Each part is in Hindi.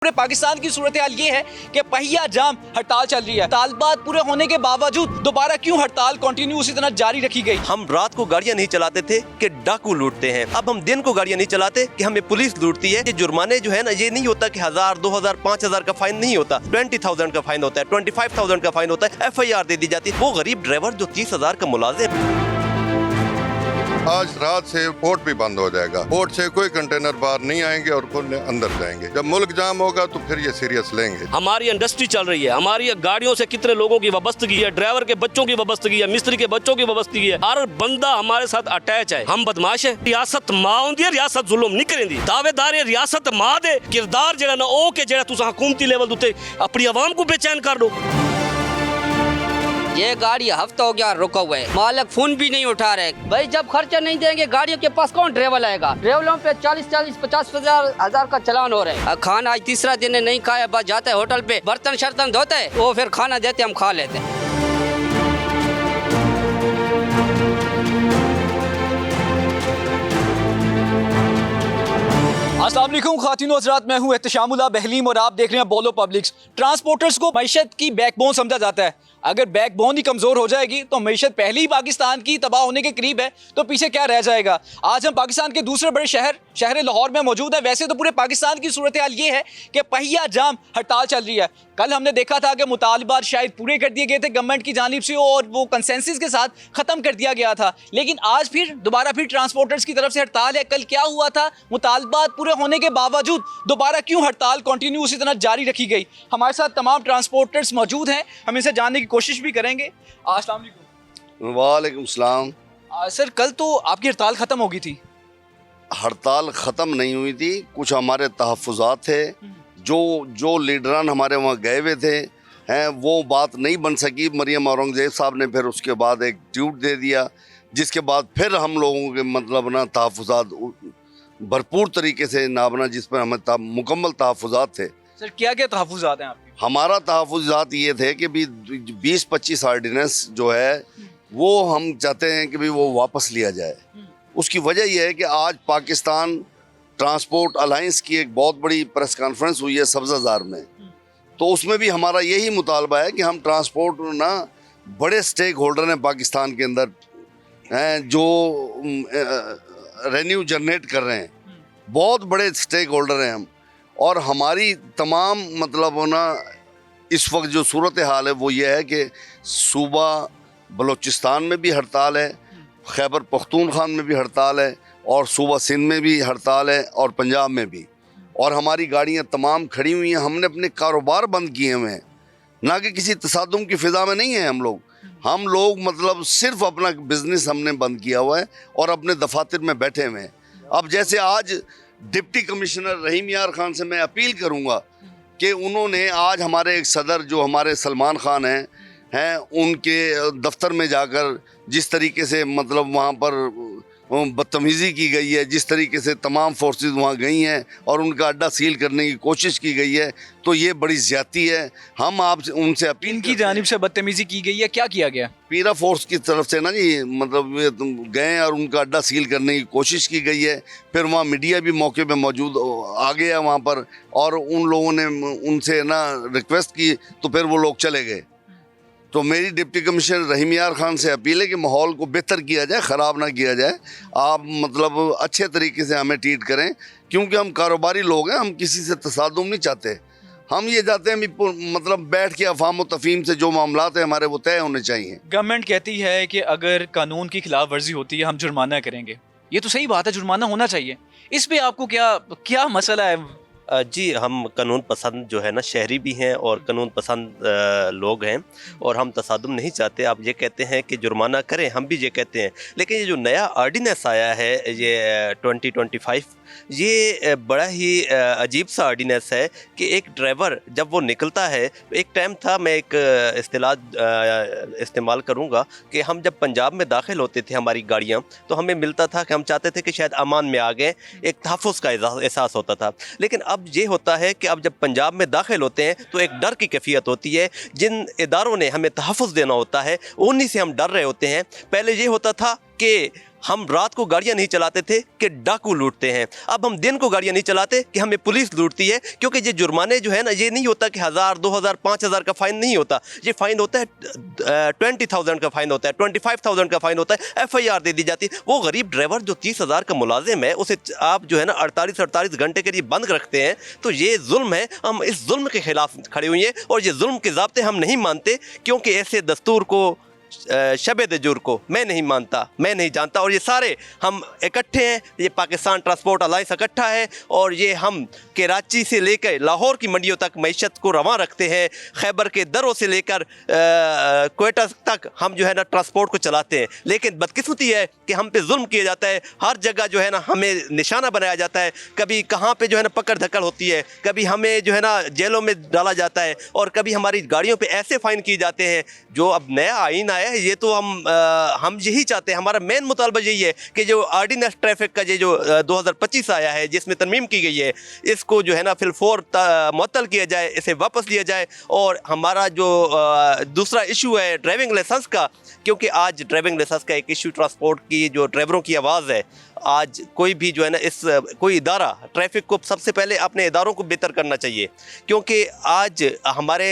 पूरे पाकिस्तान की सूरत हाल ये है कि पहिया जाम हड़ताल चल रही है। तालबात पूरे होने के बावजूद दोबारा क्यों हड़ताल कंटिन्यू उसी तरह जारी रखी गई। हम रात को गाड़ियां नहीं चलाते थे कि डाकू लूटते हैं, अब हम दिन को गाड़ियां नहीं चलाते कि हमें पुलिस लूटती है। ये जुर्माने जो है ना, ये नहीं होता कि 1000, 2000, 5000 का फाइन नहीं होता, 20,000 का फाइन होता है, 25,000 का फाइन होता है, FIR दे दी जाती है। वो गरीब ड्राइवर जो 30,000 का मुलाजिम। आज रात से पोर्ट भी बंद हो जाएगा। पोर्ट से कोई कंटेनर बाहर नहीं आएंगे और कोई अंदर जाएंगे। जब मुल्क जाम होगा तो फिर ये सीरियस लेंगे। हमारी इंडस्ट्री चल रही है, हमारी गाड़ियों से कितने लोगों की वाबस्तगी है, ड्राइवर के बच्चों की वाबस्तगी है, मिस्त्री के बच्चों की वाबस्तगी है। हर बंदा हमारे साथ अटैच है। हम बदमाश है। रियासत मां होंदी है, रियासत जुल्म नहीं करेंदी। दावेदार है रियासत मां दे किरदार जेड़ा ना ओ के जेड़ा तुसा हुकूमती लेवल उते अपनी आवाम को बेचैन कर दो। ये गाड़ी हफ्ता हो गया रुका हुआ है, मालिक फोन भी नहीं उठा रहे। भाई जब खर्चा नहीं देंगे गाड़ियों के पास कौन ड्राइवर आएगा। ड्राइवरों पे 40-40, 50,000 का चलान हो रहा है। खाना आज तीसरा दिन है, नहीं खाया, बस जाता है होटल पे, बर्तन शर्तन धोते है, वो फिर खाना देते हम खा लेते हैं। अस्सलाम वालेकुम खातिन हज़रात, मैं हूं एहतशामुल्लाह बहलीम और आप देख रहे हैं बोलो पब्लिक्स। ट्रांसपोर्टर्स को मईशत की बैकबोन समझा जाता है। अगर बैकबोन ही कमज़ोर हो जाएगी तो मईशत पहले ही पाकिस्तान की तबाह होने के करीब है, तो पीछे क्या रह जाएगा। आज हम पाकिस्तान के दूसरे बड़े शहर लाहौर में मौजूद है। वैसे तो पूरे पाकिस्तान की सूरत हाल ये है कि पहिया जाम हड़ताल चल रही है। कल हमने देखा था कि मुतालबात शायद पूरे कर दिए गए थे गवर्नमेंट की जानिब से और वो कंसेंसस के साथ ख़त्म कर दिया गया था, लेकिन आज फिर दोबारा ट्रांसपोर्टर्स की तरफ से हड़ताल है। कल क्या हुआ था, मुतालबात पूरे होने के बावजूद दोबारा क्यों हड़ताल कंटिन्यू उसी तरह जारी रखी गई। हमारे साथ तमाम ट्रांसपोर्टर्स मौजूद हैं, हम इनसे जानने की कोशिश भी करेंगे। अस्सलाम वालेकुम। वालेकुम सलाम। सर, कल तो आपकी हड़ताल ख़त्म हो गई थी। हड़ताल ख़त्म नहीं हुई थी, कुछ हमारे तहफ़्फ़ुज़ात थे जो लीडरान हमारे वहाँ गए हुए थे हैं, वो बात नहीं बन सकी। मरियम औरंगज़ेब साहब ने फिर उसके बाद एक ट्वीट दे दिया, जिसके बाद फिर हम लोगों के मतलब ना तहफ़्फ़ुज़ात भरपूर तरीके से नाबना, जिस पर हमें मुकम्मल तहफ़्फ़ुज़ात थे। सर, क्या क्या तहफ़्फ़ुज़ात हैं आपके? हमारा तहफ़्फ़ुज़ात ये थे कि भी 20-25 आर्डिनेंस जो है वो हम चाहते हैं कि भी वो वापस लिया जाए। उसकी वजह यह है कि आज पाकिस्तान ट्रांसपोर्ट अलायंस की एक बहुत बड़ी प्रेस कॉन्फ्रेंस हुई है सब्ज़ाज़ार में, तो उसमें भी हमारा यही मुतालबा है कि हम ट्रांसपोर्ट ना बड़े स्टेक होल्डर हैं पाकिस्तान के अंदर हैं, जो रेवेन्यू जनरेट कर रहे हैं, बहुत बड़े स्टेक होल्डर हैं हम। और हमारी तमाम मतलब ना इस वक्त जो सूरत हाल है वो ये है कि सूबा बलूचिस्तान में भी हड़ताल है, खैबर पख्तूनख्वा में भी हड़ताल है, और सूबा सिंध में भी हड़ताल है, और पंजाब में भी। और हमारी गाड़ियाँ तमाम खड़ी हुई हैं। हमने अपने कारोबार बंद किए हुए हैं, ना कि किसी तसादुम की फ़िज़ा में नहीं है हम लोग मतलब सिर्फ अपना बिज़नेस हमने बंद किया हुआ है और अपने दफातर में बैठे हुए हैं। अब जैसे आज डिप्टी कमिश्नर रहीम यार खान से मैं अपील करूँगा कि उन्होंने आज हमारे एक सदर जो हमारे सलमान खान हैं उनके दफ्तर में जाकर जिस तरीके से मतलब वहाँ पर बदतमीज़ी की गई है, जिस तरीके से तमाम फोर्सेस वहाँ गई हैं और उनका अड्डा सील करने की कोशिश की गई है, तो ये बड़ी ज़्यादती है। हम आप उनसे अपील इनकी जानिब से बदतमीज़ी की गई है। क्या किया गया? पीरा फोर्स की तरफ से ना जी, मतलब ये गए और उनका अड्डा सील करने की कोशिश की गई है। फिर वहाँ मीडिया भी मौके पे मौजूद आ गया वहाँ पर, और उन लोगों ने उनसे ना रिक्वेस्ट की तो फिर वो लोग चले गए। तो मेरी डिप्टी कमिश्नर रहीम यार खान से अपील है कि माहौल को बेहतर किया जाए, ख़राब ना किया जाए। आप मतलब अच्छे तरीके से हमें ट्रीट करें, क्योंकि हम कारोबारी लोग हैं, हम किसी से तसादुम नहीं चाहते। हम ये चाहते हैं मतलब बैठ के अफाम व तफहीम से जो मामलात हैं हमारे वो तय होने चाहिए। गवर्नमेंट कहती है कि अगर कानून की खिलाफ वर्जी होती है हम जुर्माना करेंगे। ये तो सही बात है, जुर्माना होना चाहिए। इस पे आपको क्या मसला है? जी, हम कानून पसंद जो है ना शहरी भी हैं और कानून पसंद लोग हैं, और हम तसादुम नहीं चाहते। आप ये कहते हैं कि जुर्माना करें, हम भी ये कहते हैं, लेकिन ये जो नया आर्डिनेंस आया है ये 2025, ये बड़ा ही अजीब सा आर्डिनेंस है कि एक ड्राइवर जब वो निकलता है, एक टाइम था, मैं एक इस्तेलाह इस्तेमाल करूँगा कि हम जब पंजाब में दाखिल होते थे हमारी गाड़ियाँ, तो हमें मिलता था कि हम चाहते थे कि शायद अमान में आ गए, एक तहफ़्फ़ुज़ का एहसास होता था। लेकिन अब ये होता है कि अब जब पंजाब में दाखिल होते हैं तो एक डर की कैफियत होती है। जिन इदारों ने हमें तहफ़्फ़ुज़ देना होता है उन्हीं से हम डर रहे होते हैं। पहले ये होता था कि हम रात को गाड़ियां नहीं चलाते थे कि डाकू लूटते हैं, अब हम दिन को गाड़ियां नहीं चलाते कि हमें पुलिस लूटती है। क्योंकि ये जुर्माने जो है ना, ये नहीं होता कि 1000, 2000, 5000 का फ़ाइन नहीं होता, ये फ़ाइन होता है 20,000 का फ़ाइन होता है, 25,000 का फ़ाइन होता है, FIR दे दी जाती है। वो गरीब ड्राइवर जो 30,000 का मुलाजिम है, उसे आप जो है ना 48 घंटे के लिए बंद रखते हैं, तो ये जुल्म है। हम इस जुल्म के खिलाफ खड़े हुए हैं और ये जुल्म के ज़ाब्ते हम नहीं मानते, क्योंकि ऐसे दस्तूर को, शब दजूर को मैं नहीं मानता, मैं नहीं जानता। और ये सारे हम इकट्ठे हैं, ये पाकिस्तान ट्रांसपोर्ट अलायंस इकट्ठा है और ये हम कराची से लेकर लाहौर की मंडियों तक मैशत को रवां रखते हैं। खैबर के दरों से लेकर क्वेटा तक हम जो है ना ट्रांसपोर्ट को चलाते हैं। लेकिन बदकिस्मती है कि हम पे जुल्म किया जाता है, हर जगह जो है ना हमें निशाना बनाया जाता है। कभी कहाँ पे जो है ना पकड़ धक्कड़ होती है, कभी हमें जो है ना जेलों में डाला जाता है और कभी हमारी गाड़ियों पे ऐसे फ़ाइन किए जाते हैं। जो अब नया आइन आया है, ये तो हम यही चाहते हैं, हमारा मेन मुतालबा यही है कि जो ऑर्डिनेंस ट्रैफिक का ये जो 2025 आया है, जिसमें तरमीम की गई है, इसको जो है ना फिलफौर मुअत्तल किया जाए, इसे वापस लिया जाए। और हमारा जो दूसरा इशू है ड्राइविंग लाइसेंस का, क्योंकि आज ड्राइविंग लाइसेंस का एक इशू ट्रांसपोर्ट की जो ड्राइवरों की आवाज़ है, आज कोई भी जो है ना कोई इदारा ट्रैफिक को सबसे पहले अपने इदारों को बेहतर करना चाहिए। क्योंकि आज हमारे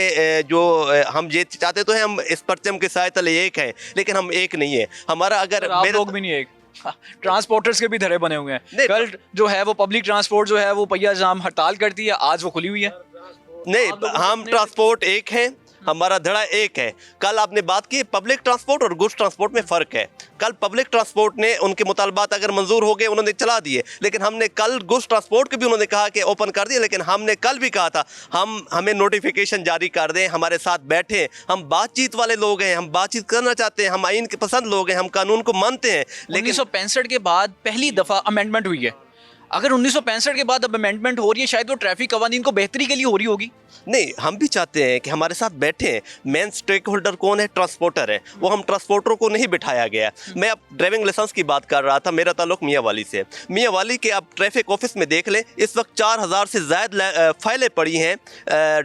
जो हम ये चाहते तो हैं, हम इस परचम के साए तले एक हैं, लेकिन हम एक नहीं है। हमारा अगर आप लोग भी नहीं एक, ट्रांसपोर्टर्स के भी धरे बने हुए हैं। कल जो है वो पब्लिक ट्रांसपोर्ट जो है वो पहिया जाम हड़ताल करती है, आज वो खुली हुई है। नहीं, हम ट्रांसपोर्ट एक हैं, हमारा धड़ा एक है। कल आपने बात की पब्लिक ट्रांसपोर्ट और गुड्स ट्रांसपोर्ट में फ़र्क है। कल पब्लिक ट्रांसपोर्ट ने उनके मुतालबात अगर मंजूर हो गए, उन्होंने चला दिए, लेकिन हमने कल गुड्स ट्रांसपोर्ट के भी उन्होंने कहा कि ओपन कर दिए। लेकिन हमने कल भी कहा था हमें नोटिफिकेशन जारी कर दें, हमारे साथ बैठें। हम बातचीत वाले लोग हैं, हम बातचीत करना चाहते हैं, हम आइन के पसंद लोग हैं, हम कानून को मानते हैं। लेकिन 1965 के बाद पहली दफ़ा अमेंडमेंट हुई है। अगर 1965 के बाद अब अमेंडमेंट हो रही है, शायद वो ट्रैफिक कवानीन को बेहतरी के लिए हो रही होगी। नहीं, हम भी चाहते हैं कि हमारे साथ बैठें। मेन स्टेक होल्डर कौन है? ट्रांसपोर्टर है। वो हम ट्रांसपोर्टरों को नहीं बिठाया गया। मैं अब ड्राइविंग लाइसेंस की बात कर रहा था, मेरा ताल्लुक मियाँ वाली से। मियाँ वाली के अब ट्रैफिक ऑफिस में देख लें, इस वक्त 4000 से ज़्यादा फाइलें पड़ी हैं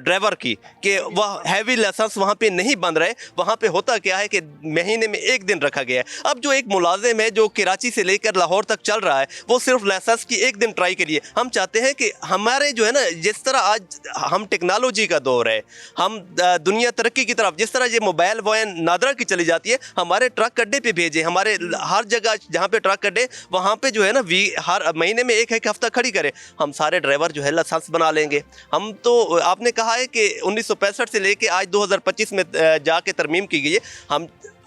ड्राइवर की, कि वह हैवी लाइसेंस वहाँ पे नहीं बन रहे। वहाँ पे होता क्या है कि महीने में एक दिन रखा गया है। अब जो एक मुलाजिम है जो कराची से लेकर लाहौर तक चल रहा है, वो सिर्फ लाइसेंस की एक दिन ट्राई के लिए। हम चाहते हैं कि हमारे जो है ना, जिस तरह आज हम टेक्नोलॉजी का दौर है, हम दुनिया तरक्की की तरफ, जिस तरह ये मोबाइल वैन नादरा की चली जाती है, हमारे ट्रक अड्डे पे भेजें। हमारे हर जगह जहाँ पे ट्रक अड्डे, वहाँ पे जो है ना हर महीने में एक हफ्ता खड़ी करें। हम सारे ड्राइवर जो है लाइसेंस बना लेंगे। हम तो, आपने कहा है कि 1965 से लेके आज 2025 में जाके तरमीम की गई है।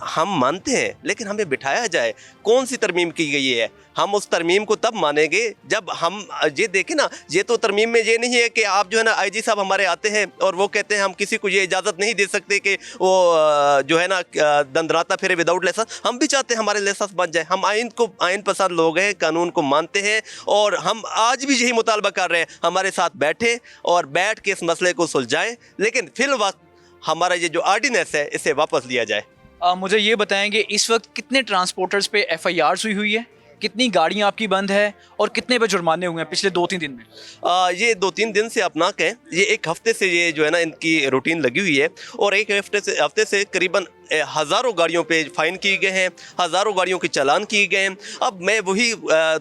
हम मानते हैं, लेकिन हमें बिठाया जाए। कौन सी तरमीम की गई है? हम उस तरमीम को तब मानेंगे जब हम ये देखें ना। ये तो तरमीम में ये नहीं है कि आप जो है ना IG साहब हमारे आते हैं और वो कहते हैं हम किसी को ये इजाज़त नहीं दे सकते कि वो जो है ना दंदराता फिरे विदाउट लाइसेंस। हम भी चाहते हैं हमारे लाइसेंस बन जाए। हम आइन पसंद लोग हैं, कानून को मानते हैं और हम आज भी यही मुतालबा कर रहे हैं, हमारे साथ बैठे और बैठ के इस मसले को सुलझाएं। लेकिन फिल वक्त हमारा ये जो ऑर्डिनेंस है, इसे वापस लिया जाए। मुझे ये बताएंगे इस वक्त कितने ट्रांसपोर्टर्स पे FIRs हुई है, कितनी गाड़ियां आपकी बंद है और कितने पे जुर्माने हुए हैं पिछले 2-3 दिन में? ये 2-3 दिन से अपना कहें, ये एक हफ्ते से ये जो है ना इनकी रूटीन लगी हुई है और एक हफ्ते से करीबन हज़ारों गाड़ियों पे फ़ाइन किए गए हैं, हज़ारों गाड़ियों के चालान किए गए हैं। अब मैं वही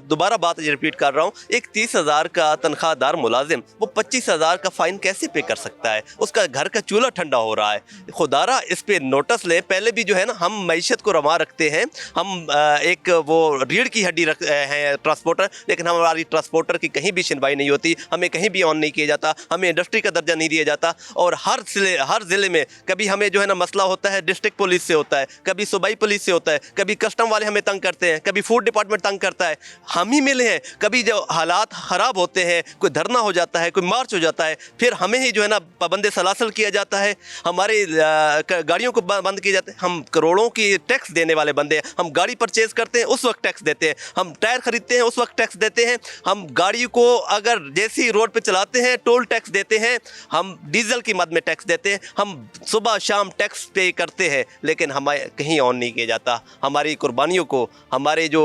दोबारा बात रिपीट कर रहा हूँ, एक 30,000 का तनख्वाहदार मुलाजिम वो 25,000 का फ़ाइन कैसे पे कर सकता है? उसका घर का चूल्हा ठंडा हो रहा है। खुदारा इस पर नोटिस लें। पहले भी जो है ना हम मैशत को रवा रखते हैं, हम एक वो रीढ़ की हड्डी हैं ट्रांसपोर्टर, लेकिन हमारी ट्रांसपोर्टर की कहीं भी सुनवाई नहीं होती, हमें कहीं भी ऑन नहीं किया जाता, हमें इंडस्ट्री का दर्जा नहीं दिया जाता। और हर ज़िले में कभी हमें जो है ना मसला होता है डिस्ट्रिक्ट पुलिस से होता है, कभी सूबाई पुलिस से होता है, कभी कस्टम वाले हमें तंग करते हैं, कभी फूड डिपार्टमेंट तंग करता है, हम ही मिले हैं। कभी जो हालात ख़राब होते हैं, कोई धरना हो जाता है, कोई मार्च हो जाता है, फिर हमें ही जो है ना पाबंद सलासल किया जाता है, हमारी गाड़ियों को बंद किए जाते हैं। हम करोड़ों की टैक्स देने वाले बंदे हैं। हम गाड़ी परचेज करते हैं उस वक्त टैक्स देते हैं, हम टायर खरीदते हैं उस वक्त टैक्स देते हैं, हम गाड़ी को अगर जैसी रोड पे चलाते हैं टोल टैक्स देते हैं, हम डीजल की मद में टैक्स देते हैं, हम सुबह शाम टैक्स पे करते हैं। लेकिन हमें कहीं ऑन नहीं किया जाता। हमारी कुर्बानियों को, हमारे जो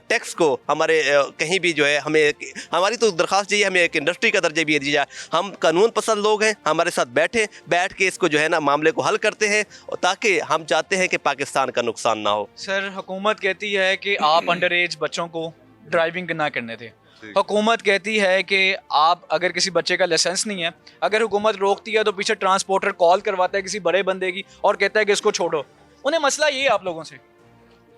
टैक्स को, हमारे कहीं भी जो है हमें, हमारी तो दरख्वास्त चाहिए हमें एक इंडस्ट्री का दर्जा भी दिया जाए। हम कानून पसंद लोग हैं, हमारे साथ बैठ के इसको जो है ना मामले को हल करते हैं, ताकि हम चाहते हैं कि पाकिस्तान का नुकसान ना हो। सर हुकूमत कहती है कि आप अंडर एज बच्चों को ड्राइविंग ना करने थे। हुकूमत कहती है कि आप अगर किसी बच्चे का लाइसेंस नहीं है, अगर हुकूमत रोकती है तो पीछे ट्रांसपोर्टर कॉल करवाता है किसी बड़े बंदे की और कहता है कि इसको छोड़ो। उन्हें मसला ये है आप लोगों से,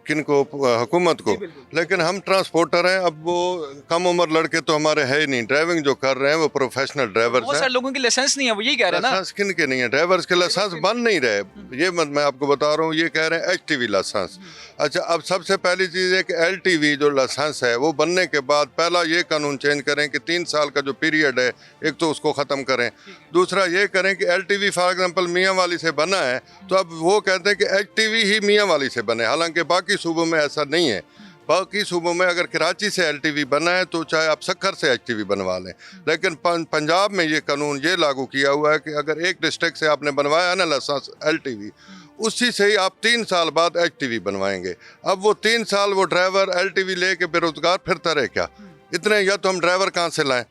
किनको? हुकूमत को। लेकिन हम ट्रांसपोर्टर हैं, अब वो कम उम्र लड़के तो हमारे है ही नहीं। ड्राइविंग जो कर रहे हैं वो प्रोफेशनल ड्राइवर्स बहुत हैं। सारे लोगों की लाइसेंस नहीं है, वो यही कह रहे हैं ना। लाइसेंस किन के नहीं है? ड्राइवर्स के लाइसेंस बन नहीं रहे। ये मैं आपको बता रहा हूँ, ये कह रहे हैं HTV लाइसेंस। अच्छा, अब सबसे पहली चीज़ है कि LTV जो लाइसेंस है वो बनने के बाद पहला ये कानून चेंज करें कि 3 साल का जो पीरियड है एक तो उसको ख़त्म करें। दूसरा ये करें कि LTV फॉर एग्जाम्पल मियाँ वाली से बना है तो अब वो कहते हैं कि HTV ही मियाँ वाली से बने, हालांकि बाकी सूबों में ऐसा नहीं है। बाकी सूबों में अगर कराची से LTV बना है तो चाहे आप सक्खर से HTV बनवा लें, लेकिन पंजाब में ये कानून ये लागू किया हुआ है कि अगर एक डिस्ट्रिक्ट से आपने बनवाया है ना लाइसेंस LTV, उसी से ही आप 3 साल बाद HTV बनवाएंगे। अब वो 3 साल वो ड्राइवर LTV ले के बेरोजगार फिरता रहे क्या? इतने, या तो हम ड्राइवर कहाँ से लाएं?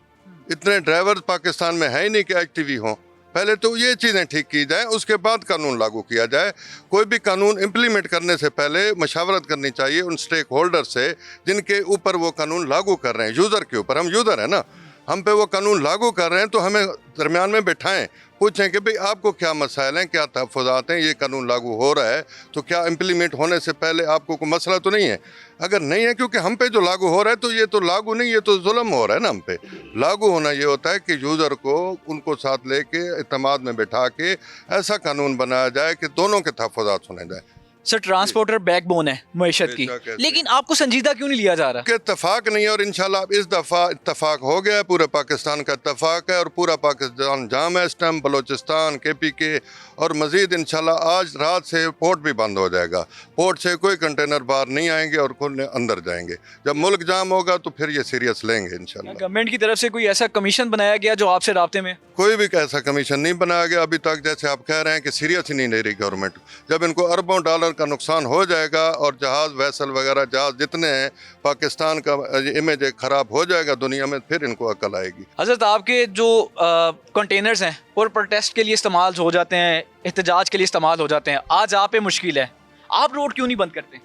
इतने ड्राइवर पाकिस्तान में है ही नहीं कि HTV हों। पहले तो ये चीज़ें ठीक की जाए, उसके बाद कानून लागू किया जाए। कोई भी कानून इम्प्लीमेंट करने से पहले मशावरत करनी चाहिए उन स्टेक होल्डर से जिनके ऊपर वो कानून लागू कर रहे हैं। यूज़र के ऊपर, हम यूज़र हैं ना, हम पे वो कानून लागू कर रहे हैं तो हमें दरमियान में बिठाएं, पूछें कि भाई आपको क्या मसाइल हैं, क्या तहफ़्फ़ुज़ात हैं, ये कानून लागू हो रहा है तो क्या इम्प्लीमेंट होने से पहले आपको कोई मसला तो नहीं है? अगर नहीं है, क्योंकि हम पे जो लागू हो रहा है तो ये तो लागू नहीं, ये तो जुल्म हो रहा है ना हम पे। लागू होना ये होता है कि यूज़र को उनको साथ लेके इत्तेमाद में बिठा के ऐसा कानून बनाया जाए कि दोनों के तहफ़्फ़ुज़ात सुने जाए। सर ट्रांसपोर्टर बैकबोन है मईशत की, लेकिन आपको संजीदा क्यों नहीं लिया जा रहा? कि इत्तफाक नहीं है, और इंशाल्लाह इस दफ़ा इत्तफाक हो गया है, पूरे पाकिस्तान का इत्तफाक है और पूरा पाकिस्तान जाम है इस टाइम। बलोचिस्तान, KPK और मज़ीद इंशाल्लाह आज रात से पोर्ट भी बंद हो जाएगा। पोर्ट से कोई कंटेनर बाहर नहीं आएंगे और कोई अंदर जाएंगे। जब मुल्क जाम होगा तो फिर ये सीरियस लेंगे इंशाल्लाह। गवर्नमेंट की तरफ से कोई ऐसा कमीशन बनाया गया जो आपसे राब्ते में? कोई भी ऐसा कमीशन नहीं बनाया गया अभी तक। जैसे आप कह रहे हैं कि सीरियस ही नहीं ले रही गवर्नमेंट। जब इनको अरबों डॉलर का नुकसान हो जाएगा और जहाज़, वैसल वगैरह जहाज़ जितने हैं, पाकिस्तान का इमेज ख़राब हो जाएगा दुनिया में, फिर इनको अकल आएगी। हज़रत आपके जो कंटेनर्स हैं और प्रोटेस्ट के लिए इस्तेमाल हो जाते हैं, एहतजाज के लिए इस्तेमाल हो जाते हैं, आज आप पे मुश्किल है, आप रोड क्यों नहीं बंद करते?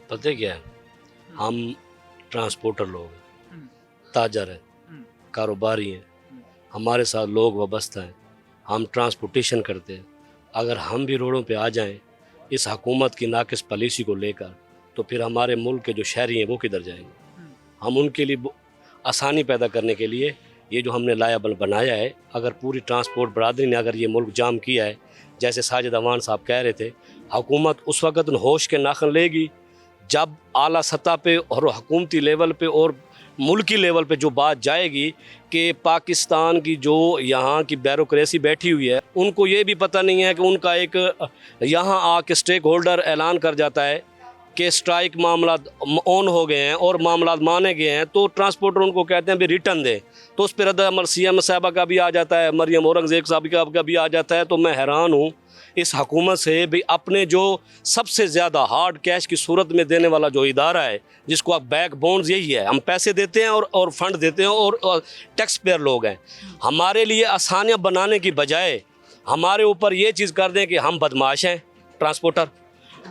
पता है क्या है, हम ट्रांसपोर्टर लोग हैं, ताजर हैं, कारोबारी हैं, हमारे साथ लोग वाबस्ता हैं, हम ट्रांसपोर्टेशन करते हैं। अगर हम भी रोडों पे आ जाएं इस हुकूमत की नाकिस पॉलिसी को लेकर, तो फिर हमारे मुल्क के जो शहरी हैं वो किधर जाएंगे? हम उनके लिए आसानी पैदा करने के लिए ये जो हमने लायबल बनाया है, अगर पूरी ट्रांसपोर्ट बरादरी ने अगर ये मुल्क जाम किया है, जैसे साजिद अवान साहब कह रहे थे, हुकूमत उस वक़्त होश के नाखन लेगी जब आला सतह पे और हुकूमती लेवल पे और मुल्की लेवल पे जो बात जाएगी कि पाकिस्तान की जो यहाँ की ब्यूरोक्रेसी बैठी हुई है, उनको ये भी पता नहीं है कि उनका एक यहाँ आके स्टेक होल्डर ऐलान कर जाता है कि स्ट्राइक मामला ऑन हो गए हैं और मामला माने गए हैं, तो ट्रांसपोर्टर उनको कहते हैं भी रिटर्न दें, तो उस पर रद्द-ए-अमल CM साहबा का भी आ जाता है, मरियम औरंगज़ेब साहब का भी आ जाता है। तो मैं हैरान हूँ इस हुकूमत से भी, अपने जो सबसे ज़्यादा हार्ड कैश की सूरत में देने वाला जो इदारा है, जिसको आप बैक बोन्स यही है, हम पैसे देते हैं और फंड देते हैं और टैक्स पेयर लोग हैं। हमारे लिए आसानियाँ बनाने की बजाय हमारे ऊपर ये चीज़ कर दें कि हम बदमाश हैं ट्रांसपोर्टर,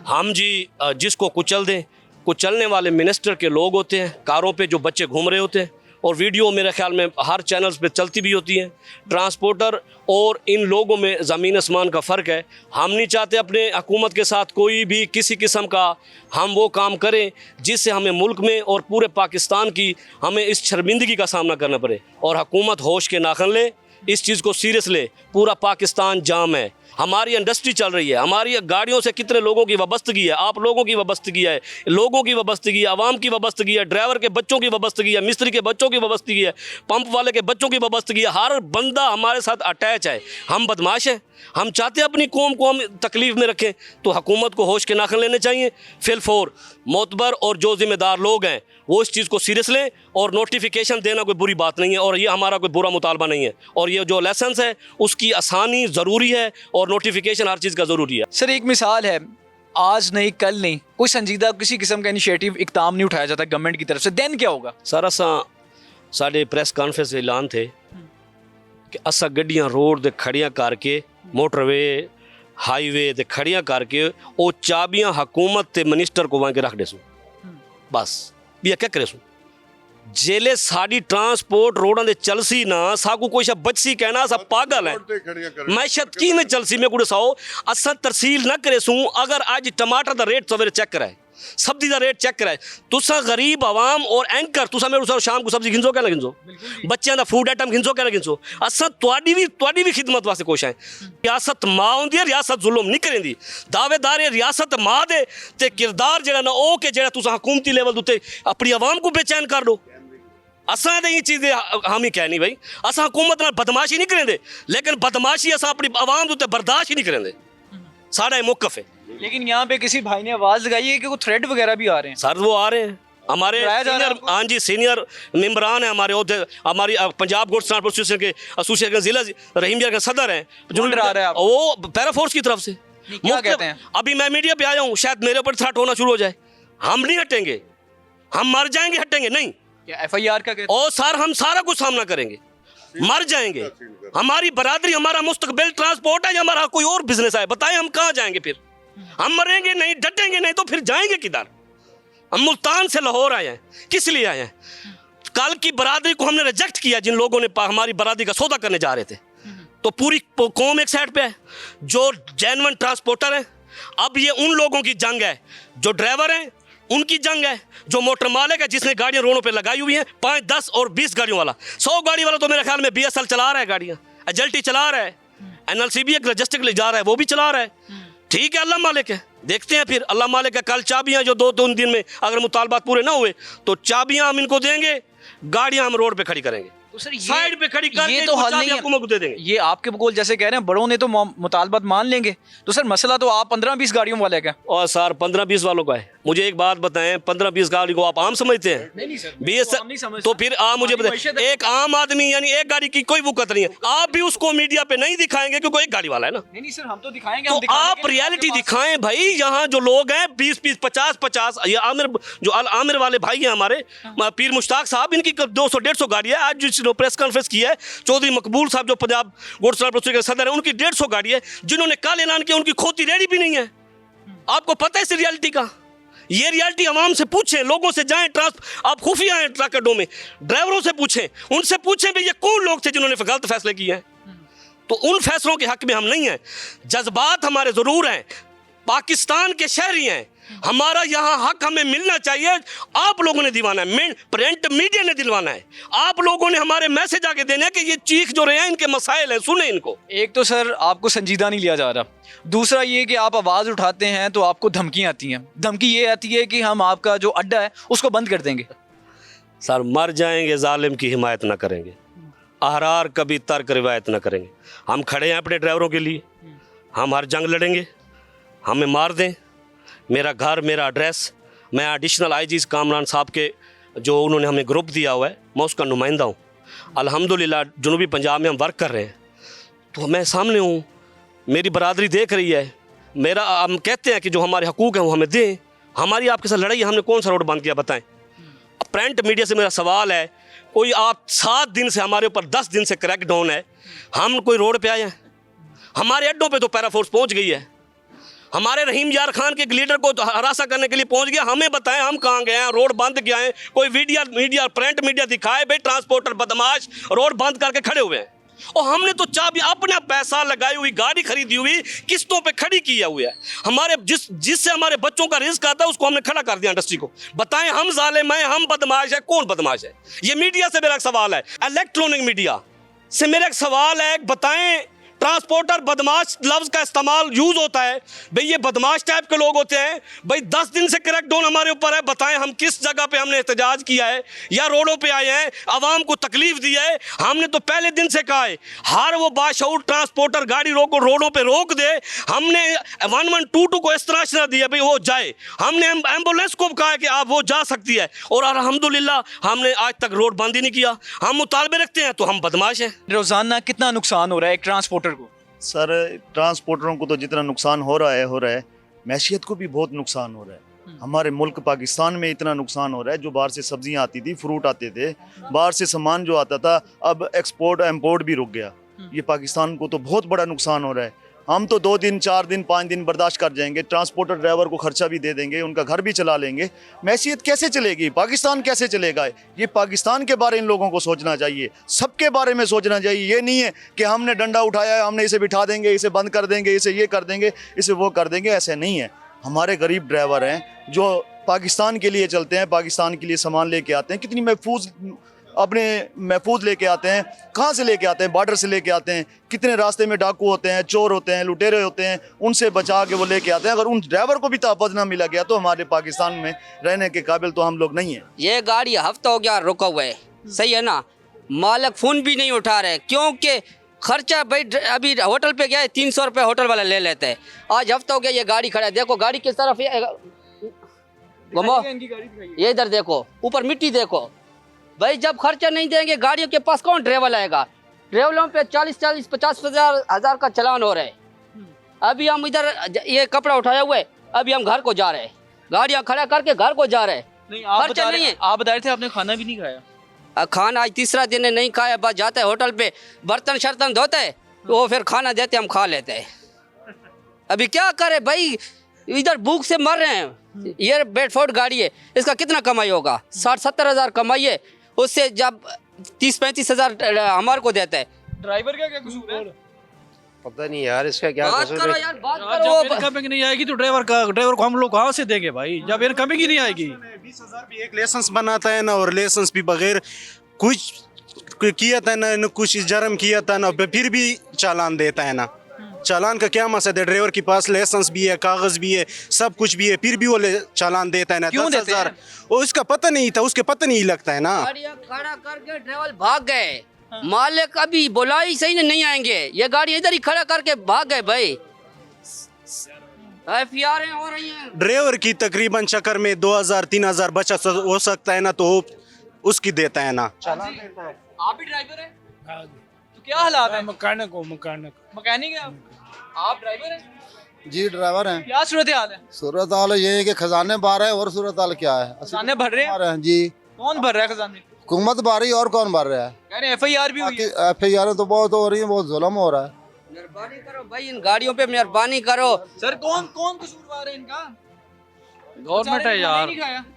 हम जी जिसको कुचल दें। कुचलने वाले मिनिस्टर के लोग होते हैं, कारों पे जो बच्चे घूम रहे होते हैं, और वीडियो मेरे ख्याल में हर चैनल्स पे चलती भी होती हैं। ट्रांसपोर्टर और इन लोगों में ज़मीन आसमान का फ़र्क है। हम नहीं चाहते अपने हुकूमत के साथ कोई भी किसी किस्म का हम वो काम करें जिससे हमें मुल्क में और पूरे पाकिस्तान की हमें इस शर्मिंदगी का सामना करना पड़े। और हुकूमत होश के नाखन ले, इस चीज़ को सीरियस ले। पूरा पाकिस्तान जाम है, हमारी इंडस्ट्री चल रही है, हमारी गाड़ियों से कितने लोगों की वाबस्तगी है, आप लोगों की वाबस्तगी है, लोगों की वाबस्तगी है, आवाम की वाबस्तगी है, ड्राइवर के बच्चों की वाबस्तगी है, मिस्त्री के बच्चों की वाबस्तगी है, पंप वाले के बच्चों की वाबस्तगी है। हर बंदा हमारे साथ अटैच है। हम बदमाश हैं, हम चाहते हैं अपनी कौम को हम तकलीफ़ में रखें, तो हुकूमत को होश के नाखन लेने चाहिए। फिलफोर मोतबर और जो ज़िम्मेदार लोग हैं वो इस चीज़ को सीरियस लें, और नोटिफिकेशन देना कोई बुरी बात नहीं है, और ये हमारा कोई बुरा मुतालबा नहीं है, और ये जो लाइसेंस है उसकी आसानी ज़रूरी है, और नोटिफिकेशन हर चीज़ का ज़रूरी है। सर एक मिसाल है, आज नहीं कल नहीं कोई संजीदा किसी किस्म का इनिशिएटिव इकदाम नहीं उठाया जाता गवर्नमेंट की तरफ से, देन क्या होगा? सर असा साढ़े प्रेस कॉन्फ्रेंस ऐलान थे कि असा गड्डियां रोड ते खड़ियां करके, मोटरवे हाईवे ते खड़ियां करके वो चाबियां हुकूमत ते मिनिस्टर को वहां के रख देसूँ, बस भी क्या करे सूँ। जेले साड़ी ट्रांसपोर्ट रोडां दे चलसी ना, साकू कोई शा बचसी कहना सा पागल है, मैशत की में चलसी में कुड़े साओ असा तरसील ना करे सूँ। अगर आज टमाटर दा रेट सवेरे चेक कराए, सब्जी का रेट चेक कराए, तुसा गरीब आवाम और एंकर तुसा मेरे साथ शाम को सब्जी गिनसो क्या ना गिनसो, बच्चों का फूड आइटम गिनसो क्या ना गिनसो। असा तुहाडी भी खिदमत वास्ते कोशिश है। रियासत मां होंदी है, रियासत जुल्म नहीं करेंदी। दावेदार है रियासत मां दे ते किरदार जेड़ा ना ओ के जेड़ा तुसा हुकूमती लेवल उत्ते अपनी आवाम को बेचैन कर दो। असा तो ये चीज़ें हम ही कहनी भाई, असा हुकूमत नाल बदमाशी नहीं करेंदे, लेकिन बदमाशी असा अपनी आवाम उत्ते बर्दाश्त ही नहीं करेंदे, साड़ा मौकफ है। लेकिन यहाँ पे किसी भाई ने आवाज़ लगाई है कि कोई थ्रेड वगैरह भी आ रहे हैं। सर वो आ रहे हैं हमारे सीनियर, हाँ जी सीनियर मेम्बरान हैं हमारे, हमारी पंजाब गोड्स ट्रांसपोर्ट एसोसिएशन के जिला रहीम यार के सदर हैं, जो डरा रहे हैं आपको? वो पैराफोर्स की तरफ से क्या कहते हैं? अभी मैं मीडिया पे आया हूँ, शायद मेरे ऊपर थ्रेट होना शुरू हो जाए। हम नहीं हटेंगे, हम मर जाएंगे, हटेंगे नहीं। FIR का कहते हैं? और सर हम सारा कुछ सामना करेंगे, मर जाएंगे। हमारी बरादरी, हमारा मुस्तकबिल ट्रांसपोर्ट है या हमारा कोई और बिजनेस है? बताएं हम कहाँ जाएंगे फिर? हम मरेंगे नहीं, डटेंगे नहीं, तो फिर जाएंगे किधर? हम मुल्तान से लाहौर आए हैं, किस लिए आए हैं? कल की बरादरी को हमने रिजेक्ट किया, जिन लोगों ने हमारी बरादरी का सौदा करने जा रहे थे, तो पूरी कौम एक साइड पे है, जो जेन्युइन ट्रांसपोर्टर है। अब ये उन लोगों की जंग है, जो ड्राइवर हैं उनकी जंग है, जो मोटर मालिक है जिसने गाड़ियां रोडों पे लगाई हुई हैं, 5, 10 और 20 गाड़ियों वाला, 100 गाड़ी वाला तो मेरे ख्याल में BSL चला रहा है, गाड़ियां एजल्टी चला रहा है, NLCB एक लॉजिस्टिक ले जा रहा है, वो भी चला रहा है। ठीक है, अल्लाह मालिक है, देखते हैं फिर अल्लाह मालिक है। कल चाबियां जो 2-3 दिन में अगर मुतालबात पूरे ना हुए तो चाबियां हम इनको देंगे, गाड़ियां हम रोड पे खड़ी करेंगे, तो सर साइड पे खड़ी करके ये तो हल नहीं हुकूमत को दे देंगे। ये आपके बकौल जैसे कह रहे हैं बड़ों ने तो मुतालबात मान लेंगे, तो सर मसला तो आप 15-20 गाड़ियों वाले का। और सर 15-20 वालों का है। मुझे एक बात बताएं, 15-20 गाड़ी को आप आम समझते हैं? नहीं सर, BSL हम नहीं समझते। तो फिर आप मुझे बताएं, एक आम आदमी यानी एक गाड़ी की कोई वक़्त नहीं है, आप भी उसको मीडिया पे नहीं दिखाएंगे क्योंकि एक गाड़ी वाला है ना। नहीं सर, हम तो दिखाएंगे। तो आप रियलिटी दिखाएं भाई, यहाँ जो लोग हैं 20-20, 50-50, ये आमिर जो आमिर वाले भाई हैं हमारे, पीर मुश्ताक साहब, इनकी 200-150 गाड़ी है। आज जो प्रेस कॉन्फ्रेंस की है चौधरी मकबूल साहब जो पंजाब गोड्स ट्रांसपोर्ट के सदर हैं, उनकी 150 गाड़ी है, जिन्होंने कल ऐलान किया उनकी खोती रेडी भी नहीं है। आपको पता है इस रियलिटी का? ये रियलिटी आवाम से पूछें, लोगों से जाएं, आप खुफिया हैं ट्रक अड्डों में, ड्राइवरों से पूछें, उनसे पूछें भी ये कौन लोग थे जिन्होंने गलत फैसले किए हैं। तो उन फैसलों के हक में हम नहीं हैं। जज्बात हमारे ज़रूर हैं, पाकिस्तान के शहरी हैं, हमारा यहाँ हक हमें मिलना चाहिए। आप लोगों ने दिलवाना है, प्रिंट मीडिया ने दिलवाना है, आप लोगों ने हमारे मैसेज आके देने हैं कि ये चीख जो रहे हैं, इनके मसाइल हैं, सुने इनको। एक तो सर आपको संजीदा नहीं लिया जा रहा, दूसरा ये कि आप आवाज़ उठाते हैं तो आपको धमकियाँ आती हैं। धमकी ये आती है कि हम आपका जो अड्डा है उसको बंद कर देंगे। सर मर जाएंगे, जालिम की हिमायत ना करेंगे, अहरार कभी तर्क रिवायत ना करेंगे। हम खड़े हैं अपने ड्राइवरों के लिए, हम हर जंग लड़ेंगे, हमें मार दें, मेरा घर, मेरा एड्रेस, मैं एडिशनल IGs कामरान साहब के जो उन्होंने हमें ग्रुप दिया हुआ है, मैं उसका नुमाइंदा हूँ। अल्हम्दुलिल्लाह जनूबी पंजाब में हम वर्क कर रहे हैं, तो मैं सामने हूँ, मेरी बरादरी देख रही है, मेरा हम कहते हैं कि जो हमारे हकूक़ हैं वो हमें दें। हमारी आपके साथ लड़ाई है, हमने कौन सा रोड बंद किया बताएं? प्रिंट मीडिया से मेरा सवाल है, कोई आप 7 दिन से हमारे ऊपर 10 दिन से क्रैक डाउन है, हम कोई रोड पे आए हैं? हमारे अड्डों पे तो पैराफोर्स पहुंच गई है, हमारे रहीम यार खान के एक लीडर को हरासा करने के लिए पहुंच गया। हमें बताएं हम कहाँ गए हैं, रोड बंद किया है? कोई मीडिया प्रिंट मीडिया दिखाए भाई ट्रांसपोर्टर बदमाश रोड बंद करके खड़े हुए हैं, और हमने तो चाबी अपना पैसा लगाई हुई गाड़ी खरीदी हुई किस्तों पे खड़ी किया हुआ है। हमारे जिससे हमारे बच्चों का रिस्क आता है उसको हमने खड़ा कर दिया इंडस्ट्री को। बताएं हम जालिम हैं, हम बदमाश है? कौन बदमाश है? ये मीडिया से मेरा सवाल है, इलेक्ट्रॉनिक मीडिया से मेरा एक सवाल है, बताएं ट्रांसपोर्टर बदमाश लफ्ज का इस्तेमाल यूज होता है। भाई ये बदमाश टाइप के लोग होते हैं। भाई 10 दिन से क्रैकडाउन हमारे ऊपर है, बताएं हम किस जगह पे हमने एहतजाज किया है या रोडों पे आए हैं, आवाम को तकलीफ दी है। हमने तो पहले दिन से कहा है हर वो बाशऊर ट्रांसपोर्टर गाड़ी रोको रोडों पे रोक दे। हमने 1122 को इस तरह से दिया भाई वो जाए, हमने एम्बुलेंस को कहा है कि आप वो जा सकती है, और अल्हम्दुलिल्लाह हमने आज तक रोड बंद ही नहीं किया। हम मुतालबे रखते हैं तो हम बदमाश हैं। रोजाना कितना नुकसान हो रहा है एक ट्रांसपोर्टर को? सर ट्रांसपोर्टरों को तो जितना नुकसान हो रहा है, मैशियत को भी बहुत नुकसान हो रहा है। हमारे मुल्क पाकिस्तान में इतना नुकसान हो रहा है, जो बाहर से सब्जियां आती थी, फ्रूट आते थे, बाहर से सामान जो आता था, अब एक्सपोर्ट इम्पोर्ट भी रुक गया। ये पाकिस्तान को तो बहुत बड़ा नुकसान हो रहा है। हम तो 2 दिन 4 दिन 5 दिन बर्दाश्त कर जाएंगे, ट्रांसपोर्टर ड्राइवर को खर्चा भी दे देंगे, उनका घर भी चला लेंगे। मैशियत कैसे चलेगी? पाकिस्तान कैसे चलेगा? ये पाकिस्तान के बारे में इन लोगों को सोचना चाहिए, सबके बारे में सोचना चाहिए। ये नहीं है कि हमने डंडा उठाया है, हमने इसे बिठा देंगे, इसे बंद कर देंगे, इसे ये कर देंगे, इसे वो कर देंगे। ऐसे नहीं है। हमारे गरीब ड्राइवर हैं जो पाकिस्तान के लिए चलते हैं, पाकिस्तान के लिए सामान लेके आते हैं, कितनी महफूज लेके आते हैं। कहाँ से लेके आते हैं? बॉर्डर से लेके आते हैं। कितने रास्ते में डाकू होते हैं, चोर होते हैं, लुटेरे होते हैं, उनसे बचा के वो लेके आते हैं। अगर उन ड्राइवर को भी तहफ़्फ़ुज़ ना मिला गया तो हमारे पाकिस्तान में रहने के काबिल तो हम लोग नहीं हैं। ये गाड़ी हफ्ता हो गया रुका हुआ है, सही है ना। मालिक फ़ोन भी नहीं उठा रहे, क्योंकि खर्चा भाई अभी होटल पे गया है 300 रुपये होटल वाला ले लेते हैं। आज हफ्ता हो गया ये गाड़ी खड़ा है। देखो गाड़ी किस तरफ घुमो, ये इधर देखो, ऊपर मिट्टी देखो। भाई जब खर्चा नहीं देंगे गाड़ियों के पास कौन ड्राइवर लाएगा? ड्राइवरों पे 40-40, 50,000 का चलान हो रहा है। अभी हम इधर ये कपड़ा उठाया हुआ है, अभी हम घर को जा रहे हैं, गाड़ियाँ खड़ा करके घर को जा रहे हैं। खर्चा नहीं है। आप बता रहे थे आपने खाना भी नहीं खाया। खाना आज तीसरा दिन है, नहीं खाया। बस जाता है होटल पे, बर्तन शर्तन धोते है, तो वो फिर खाना देते हम खा लेते हैं। अभी क्या करे भाई, इधर भूख से मर रहे हैं। ये बेडफोर्ड गाड़ी है, इसका कितना कमाई होगा? 60-70 हज़ार कमाई है, उससे जब 30-35 हज़ार हमारे को देता है। ड्राइवर का क्या कसूर है? पता नहीं यार इसका क्या बात कसूर करो है। यार, बात जब करो। इनकमिंग नहीं आएगी तो ड्राइवर को हम लोग कहाँ से देंगे भाई, जब इनकमिंग ही नहीं आएगी। 20,000 भी एक लाइसेंस बनाता है ना, और लाइसेंस भी बगैर कुछ किया था ना, कुछ जर्म किया था ना, फिर भी चालान देता है ना। चालान का क्या मकसद है? ड्राइवर के पास लाइसेंस भी है, कागज भी है, सब कुछ भी है, फिर भी वो चालान देता है ना। 10,000 वो उसका पता नहीं था, उसके पता नहीं लगता है ना। गाड़ियाँ खड़ा करके ड्राइवर भाग गए। मालिक अभी बुलाई सही नहीं आएंगे, ये गाड़ी इधर ही खड़ा करके भाग गए भाई। FIR हो रही हैं। ड्राइवर की तकरीबन चक्कर में 2,000-3,000 बचत हो सकता है ना, तो उसकी देता है ना। आप भी ड्राइवर हैं? तो क्या हालात है? मैकेनिक मैकेनिक है आप ड्राइवर हैं? जी ड्राइवर हैं। क्या सूरत हाल है? सूरत हाल ये है कि खजाने बार है, और सूरत हाल क्या है? खजाने भर रहे हैं? जी। कौन भर रहा है खजाने? हुकूमत भर रही है, और कौन भर रहा है? कह रहे हैं FIR भी हुई है। FIR तो बहुत हो रही है, बहुत जुल्म हो रहा है। मेहरबानी करो भाई, इन गाड़ियों पे मेहरबानी करो। सर कौन कसूरवार है इनका? गवर्नमेंट है यार,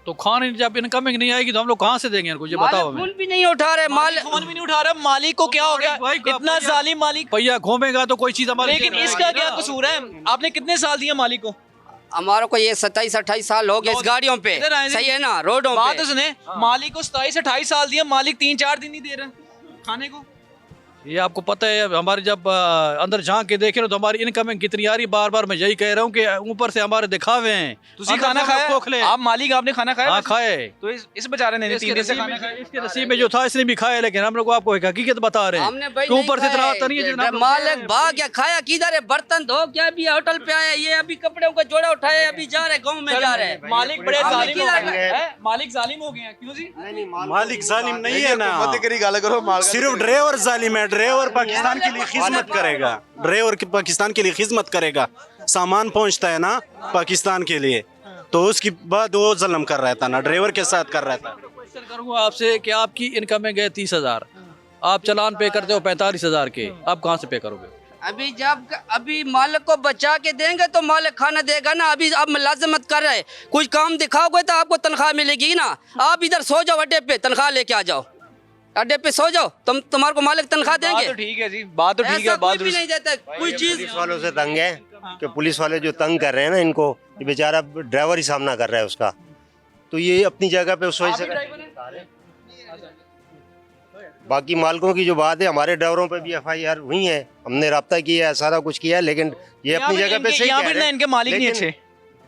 तो खाने जब इनकमिंग नहीं आएगी तो हम लोग कहाँ से देंगे इनको, ये बताओ हमें। फोन भी नहीं उठा रहे, मालिक फोन भी नहीं उठा रहा। मालिक को क्या हो गया? इतना जालिम मालिक। भैया घूमेगा तो कोई चीज हमारी। लेकिन इसका क्या कसूर है? आपने कितने साल दिए मालिक को? हमारे को ये 27-28 साल हो गए इस गाड़ियों पे, इधर आए सही है ना, रोडों बात पे। तो सुने, मालिक को 27-28 साल दिए, मालिक 3-4 दिन नहीं दे रहा खाने को। ये आपको पता है, हमारे जब अंदर झांक के देखे ना तो हमारी इनकमिंग कितनी आ रही। बार बार मैं यही कह रहा हूँ कि ऊपर से हमारे दिखावे हैं। तुसी खाना खाया? खोखले आप मालिक, आपने खाना खाया? हाँ खाए। तो इस बेचारे ने 3 दिन से खाना खाया। इसके नसीब में जो था इसने भी खाया, लेकिन हम लोग को आपको एक हकीकत बता रहे हमने हैं भाई कि ऊपर से इतना आता नहीं है। मालिक भाग गया, खाया किधर है? बर्तन धो क्या अभी होटल पे आया, ये अभी कपड़ों का जोड़ा उठाए, अभी जा रहे गाँव में जा रहे हैं। मालिक बड़े जालिम हो किधर गए हैं। मालिक जालिम हो गए हैं। क्यों जी? मालिक जालिम नहीं है ना, सिर्फ ड्राइवर जालिम है। ड्राइवर पाकिस्तान के लिए खिदमत करेगा, ड्राइवर पाकिस्तान के लिए खिदमत करेगा, सामान पहुंचता है ना पाकिस्तान के लिए, तो उसके बाद वो जुल्म कर रहा था ना, ड्राइवर के साथ कर रहा था। क्वेश्चन करूंगा आपसे कि आपकी इनकमिंग है 30,000, आप चलान पे करते हो 45,000 के, आप कहाँ से पे करोगे? अभी मालिक को बचा के देंगे तो मालिक खाना देगा ना। अभी आप मुलाजमत कर रहे हैं, कुछ काम दिखाओगे तो आपको तनख्वाह मिलेगी ना। आप इधर सो जाओ अड्डे पे, तनख्वाह लेके आ जाओ, अड्डे पे सो जाओ, तुम्हारे को मालिक तनख्वाह देंगे। बात तो ठीक है जी, बात तो ठीक है। बात भी नहीं देता कोई चीज। पुलिस वालों से तंग है कि पुलिस वाले जो तंग कर रहे हैं ना इनको, ये बेचारा ड्राइवर ही सामना कर रहा है उसका, तो ये अपनी जगह पे उस वजह से बाकी मालिकों की जो बात है, हमारे ड्राइवरों पे भी FIR हुई है, हमने रब्ता किया है, सारा कुछ किया है, लेकिन ये अपनी जगह पे सही यहाँ कह पे रहे ना हैं, इनके मालिक नहीं लेकिन अच्छे।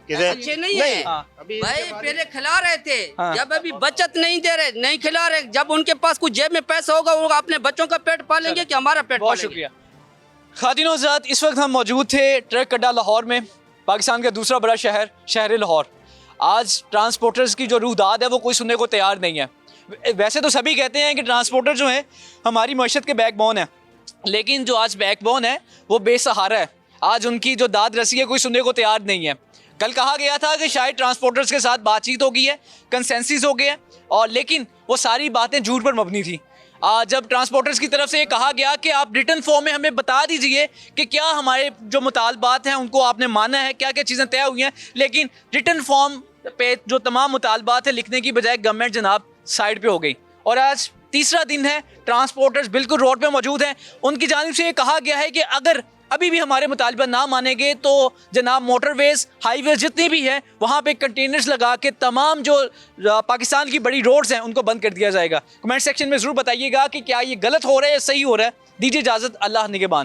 किधर- अच्छे नहीं है अभी भाई, पहले खिला रहे थे, हाँ। जब अभी बचत नहीं दे रहे, नहीं खिला रहे, जब उनके पास कुछ जेब में पैसा होगा वो अपने बच्चों का पेट पालेंगे कि हमारा पेट बहुत पालेंगे। शुक्रिया। खातिनों हज़रात, इस वक्त हम मौजूद थे ट्रक अड्डा लाहौर में, पाकिस्तान का दूसरा बड़ा शहर, शहर लाहौर। आज ट्रांसपोर्टर्स की जो रूहदाद है वो कोई सुनने को तैयार नहीं है। वैसे तो सभी कहते हैं कि ट्रांसपोर्टर जो हैं हमारी मईशत के बैकबोन है, लेकिन जो आज बैकबोन है वो बेसहारा है। आज उनकी जो दाद रसी है कोई सुनने को तैयार नहीं है। कल कहा गया था कि शायद ट्रांसपोर्टर्स के साथ बातचीत हो गई है, कंसेंसस हो गए हैं, और लेकिन वो सारी बातें झूठ पर मबनी थी। जब ट्रांसपोर्टर्स की तरफ से ये कहा गया कि आप रिटन फॉर्म में हमें बता दीजिए कि क्या हमारे जो मुतालबात हैं उनको आपने माना है, क्या क्या चीज़ें तय हुई हैं, लेकिन रिटन फॉर्म पे जो तमाम मुतालबात है लिखने की बजाय गवर्नमेंट जनाब साइड पे हो गई। और आज तीसरा दिन है, ट्रांसपोर्टर्स बिल्कुल रोड पे मौजूद हैं। उनकी जानिब से ये कहा गया है कि अगर अभी भी हमारे मुतालबा ना मानेंगे तो जनाब मोटरवेज, हाईवेज जितनी भी हैं वहाँ पे कंटेनर्स लगा के तमाम जो पाकिस्तान की बड़ी रोड्स हैं उनको बंद कर दिया जाएगा। कमेंट सेक्शन में ज़रूर बताइएगा कि क्या ये गलत हो रहा है या सही हो रहा है। दीजिए इजाज़त, अल्लाह निगहबान।